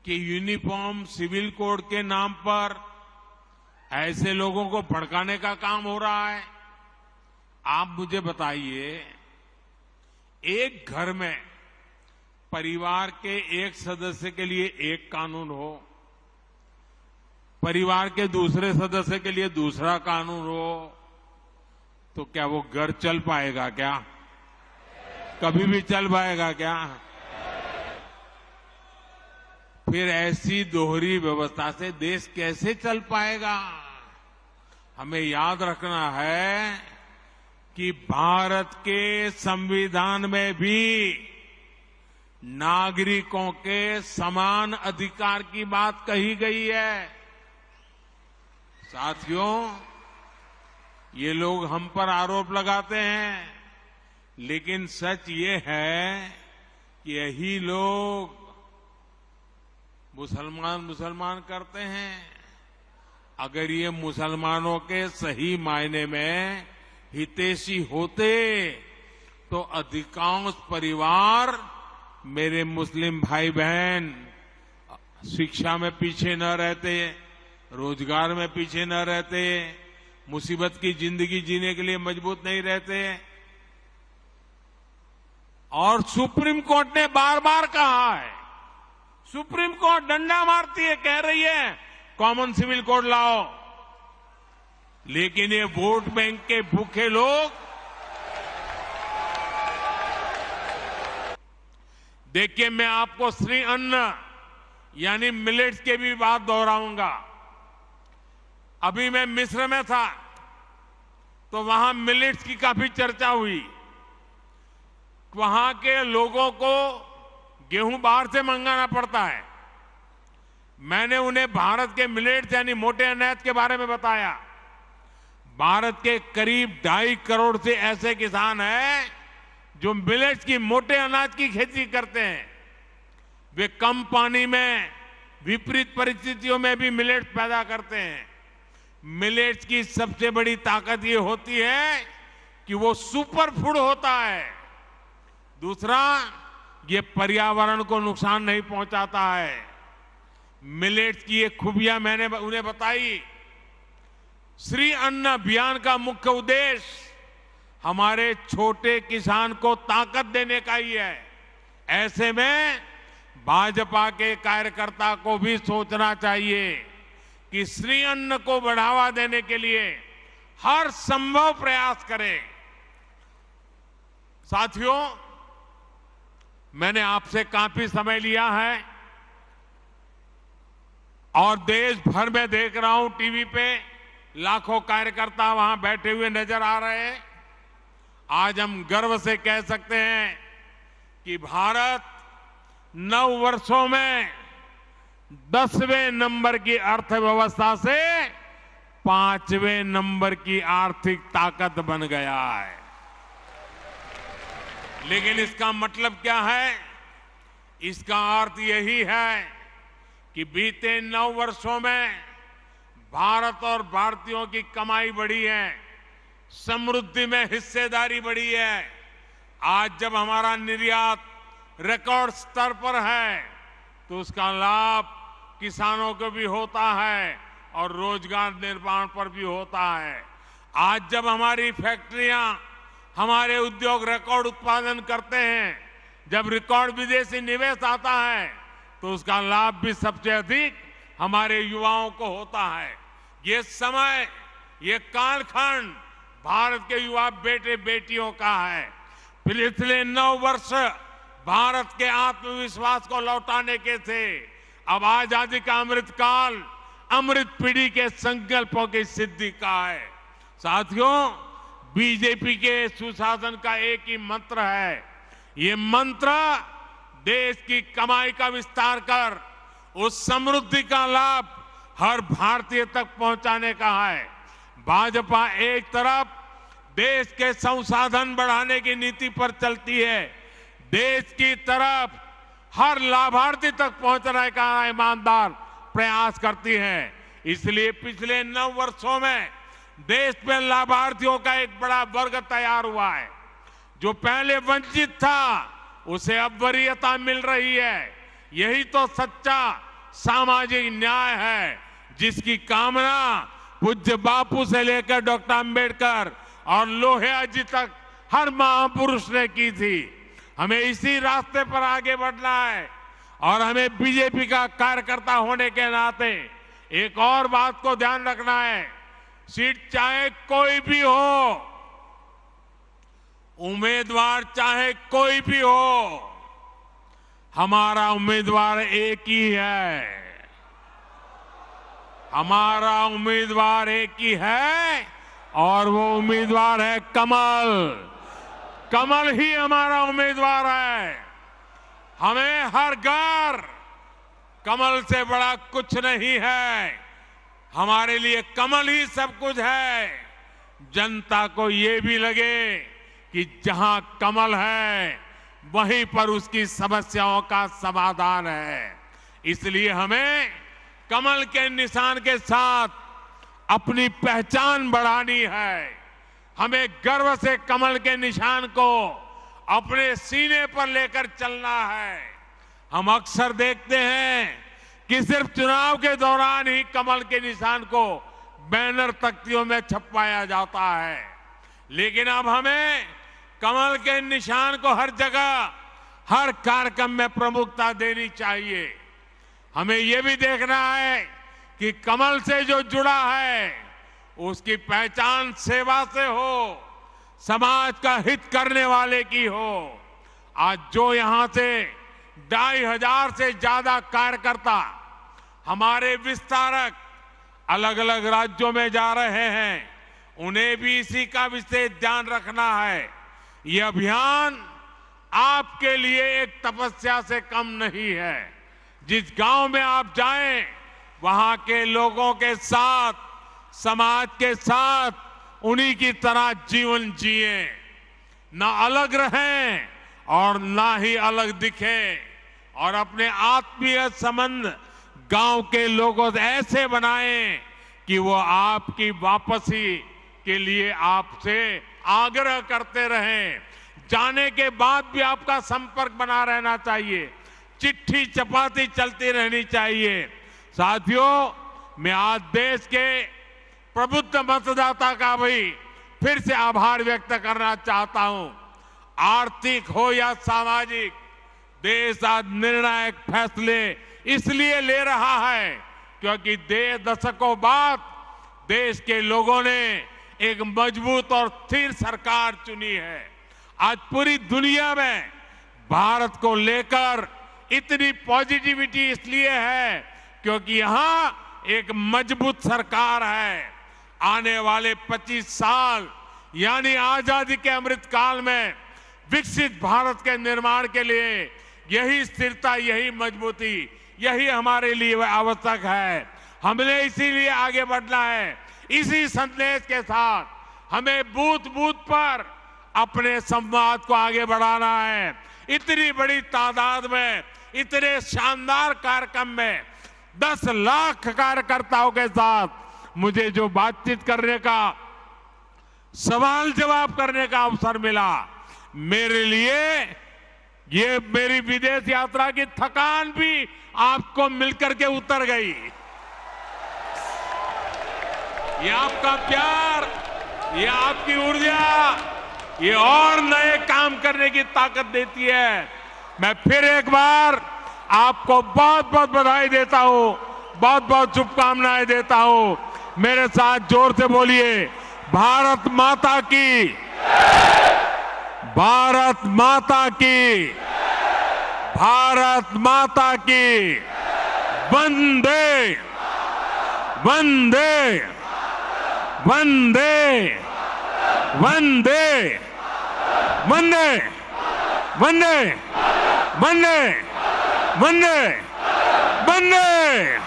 कि uniform civil code के नाम पर ऐसे लोगों को भड़काने का काम हो रहा है। आप मुझे बताइए, एक घर में परिवार के एक सदस्य के लिए एक कानून हो, परिवार के दूसरे सदस्य के लिए दूसरा कानून हो, तो क्या वो घर चल पाएगा क्या? कभी भी चल पाएगा क्या? फिर ऐसी दोहरी व्यवस्था से देश कैसे चल पाएगा? हमें याद रखना है कि भारत के संविधान में भी नागरिकों के समान अधिकार की बात कही गई है। साथियों, ये लोग हम पर आरोप लगाते हैं, लेकिन सच ये है कि यही लोग मुसलमान करते हैं। अगर ये मुसलमानों के सही मायने में हितैषी होते तो अधिकांश परिवार, मेरे मुस्लिम भाई बहन, शिक्षा में पीछे न रहते, रोजगार में पीछे न रहते, मुसीबत की जिंदगी जीने के लिए मजबूत नहीं रहते। और सुप्रीम कोर्ट ने बार बार कहा है, सुप्रीम कोर्ट डंडा मारती है, कह रही है कॉमन सिविल कोड लाओ, लेकिन ये वोट बैंक के भूखे लोग, देखिए मैं आपको श्री अन्न यानी मिलेट्स के भी बात दोहराऊंगा। अभी मैं मिस्र में था तो वहां मिलेट्स की काफी चर्चा हुई। वहां के लोगों को गेहूं बाहर से मंगाना पड़ता है। मैंने उन्हें भारत के मिलेट्स यानी मोटे अनाज के बारे में बताया। भारत के करीब 2.5 करोड़ से ऐसे किसान हैं जो मिलेट्स की, मोटे अनाज की खेती करते हैं। वे कम पानी में, विपरीत परिस्थितियों में भी मिलेट्स पैदा करते हैं। मिलेट्स की सबसे बड़ी ताकत ये होती है कि वो सुपर फूड होता है। दूसरा, ये पर्यावरण को नुकसान नहीं पहुंचाता है। मिलेट्स की ये खूबियां मैंने उन्हें बताई। श्री अन्न अभियान का मुख्य उद्देश्य हमारे छोटे किसान को ताकत देने का ही है। ऐसे में भाजपा के कार्यकर्ता को भी सोचना चाहिए कि श्री अन्न को बढ़ावा देने के लिए हर संभव प्रयास करें। साथियों, मैंने आपसे काफी समय लिया है और देश भर में देख रहा हूं, टीवी पे लाखों कार्यकर्ता वहां बैठे हुए नजर आ रहे हैं। आज हम गर्व से कह सकते हैं कि भारत 9 वर्षों में 10वें नंबर की अर्थव्यवस्था से 5वें नंबर की आर्थिक ताकत बन गया है। लेकिन इसका मतलब क्या है? इसका अर्थ यही है कि बीते 9 वर्षों में भारत और भारतीयों की कमाई बढ़ी है, समृद्धि में हिस्सेदारी बढ़ी है। आज जब हमारा निर्यात रिकॉर्ड स्तर पर है तो उसका लाभ किसानों को भी होता है और रोजगार निर्माण पर भी होता है। आज जब हमारी फैक्ट्रियां, हमारे उद्योग रिकॉर्ड उत्पादन करते हैं, जब रिकॉर्ड विदेशी निवेश आता है तो उसका लाभ भी सबसे अधिक हमारे युवाओं को होता है। ये समय, ये कालखंड भारत के युवा बेटे बेटियों का है। पिछले 9 वर्ष भारत के आत्मविश्वास को लौटाने के थे। अब आजादी का अमृत काल अमृत पीढ़ी के संकल्पों की सिद्धि का है। साथियों, बीजेपी के सुशासन का एक ही मंत्र है। ये मंत्र देश की कमाई का विस्तार कर उस समृद्धि का लाभ हर भारतीय तक पहुंचाने का है। भाजपा एक तरफ देश के संसाधन बढ़ाने की नीति पर चलती है, देश की तरफ हर लाभार्थी तक पहुंचने का ईमानदार प्रयास करती है। इसलिए पिछले 9 वर्षों में देश में लाभार्थियों का एक बड़ा वर्ग तैयार हुआ है। जो पहले वंचित था उसे अब वरीयता मिल रही है। यही तो सच्चा सामाजिक न्याय है, जिसकी कामना पूज्य बापू से लेकर डॉक्टर अंबेडकर और लोहिया जी तक हर महापुरुष ने की थी। हमें इसी रास्ते पर आगे बढ़ना है और हमें बीजेपी का कार्यकर्ता होने के नाते एक और बात को ध्यान रखना है, सीट चाहे कोई भी हो, उम्मीदवार चाहे कोई भी हो, हमारा उम्मीदवार एक ही है। हमारा उम्मीदवार एक ही है और वो उम्मीदवार है कमल। कमल ही हमारा उम्मीदवार है। हमें हर घर कमल से बड़ा कुछ नहीं है। हमारे लिए कमल ही सब कुछ है। जनता को ये भी लगे कि जहां कमल है वहीं पर उसकी समस्याओं का समाधान है। इसलिए हमें कमल के निशान के साथ अपनी पहचान बढ़ानी है। हमें गर्व से कमल के निशान को अपने सीने पर लेकर चलना है। हम अक्सर देखते हैं कि सिर्फ चुनाव के दौरान ही कमल के निशान को बैनर तख्तियों में छपवाया जाता है, लेकिन अब हमें कमल के निशान को हर जगह, हर कार्यक्रम में प्रमुखता देनी चाहिए। हमें यह भी देखना है कि कमल से जो जुड़ा है उसकी पहचान सेवा से हो, समाज का हित करने वाले की हो। आज जो यहां से 2500 से ज्यादा कार्यकर्ता हमारे विस्तारक अलग अलग राज्यों में जा रहे हैं, उन्हें भी इसी का विशेष ध्यान रखना है। ये अभियान आपके लिए एक तपस्या से कम नहीं है। जिस गांव में आप जाएं, वहां के लोगों के साथ, समाज के साथ उन्हीं की तरह जीवन जिए, ना अलग रहें और ना ही अलग दिखें, और अपने आत्मीय संबंध गांव के लोगों से ऐसे बनाएं कि वो आपकी वापसी के लिए आपसे आग्रह करते रहें। जाने के बाद भी आपका संपर्क बना रहना चाहिए, चिट्ठी चपाती चलती रहनी चाहिए। साथियों, मैं आज देश के प्रबुद्ध मतदाता का भी फिर से आभार व्यक्त करना चाहता हूं। आर्थिक हो या सामाजिक, देश आज निर्णायक फैसले इसलिए ले रहा है क्योंकि दशकों बाद देश के लोगों ने एक मजबूत और स्थिर सरकार चुनी है। आज पूरी दुनिया में भारत को लेकर इतनी पॉजिटिविटी इसलिए है क्योंकि यहां एक मजबूत सरकार है। आने वाले 25 साल यानी आजादी के अमृत काल में विकसित भारत के निर्माण के लिए यही स्थिरता, यही मजबूती, यही हमारे लिए आवश्यक है। हमने इसीलिए आगे बढ़ना है। इसी संदेश के साथ हमें बूथ बूथ पर अपने संवाद को आगे बढ़ाना है। इतनी बड़ी तादाद में, इतने शानदार कार्यक्रम में 10 लाख कार्यकर्ताओं के साथ मुझे जो बातचीत करने का, सवाल जवाब करने का अवसर मिला, मेरे लिए ये मेरी विदेश यात्रा की थकान भी आपको मिलकर के उतर गई। ये आपका प्यार, ये आपकी ऊर्जा, ये और नए काम करने की ताकत देती है। मैं फिर एक बार आपको बहुत बहुत बधाई देता हूं, बहुत बहुत शुभकामनाएं देता हूं। मेरे साथ जोर से बोलिए, भारत माता की, भारत माता की, भारत माता की, वंदे वंदे वंदे वंदे वंदे वंदे वंदे वंदे वंदे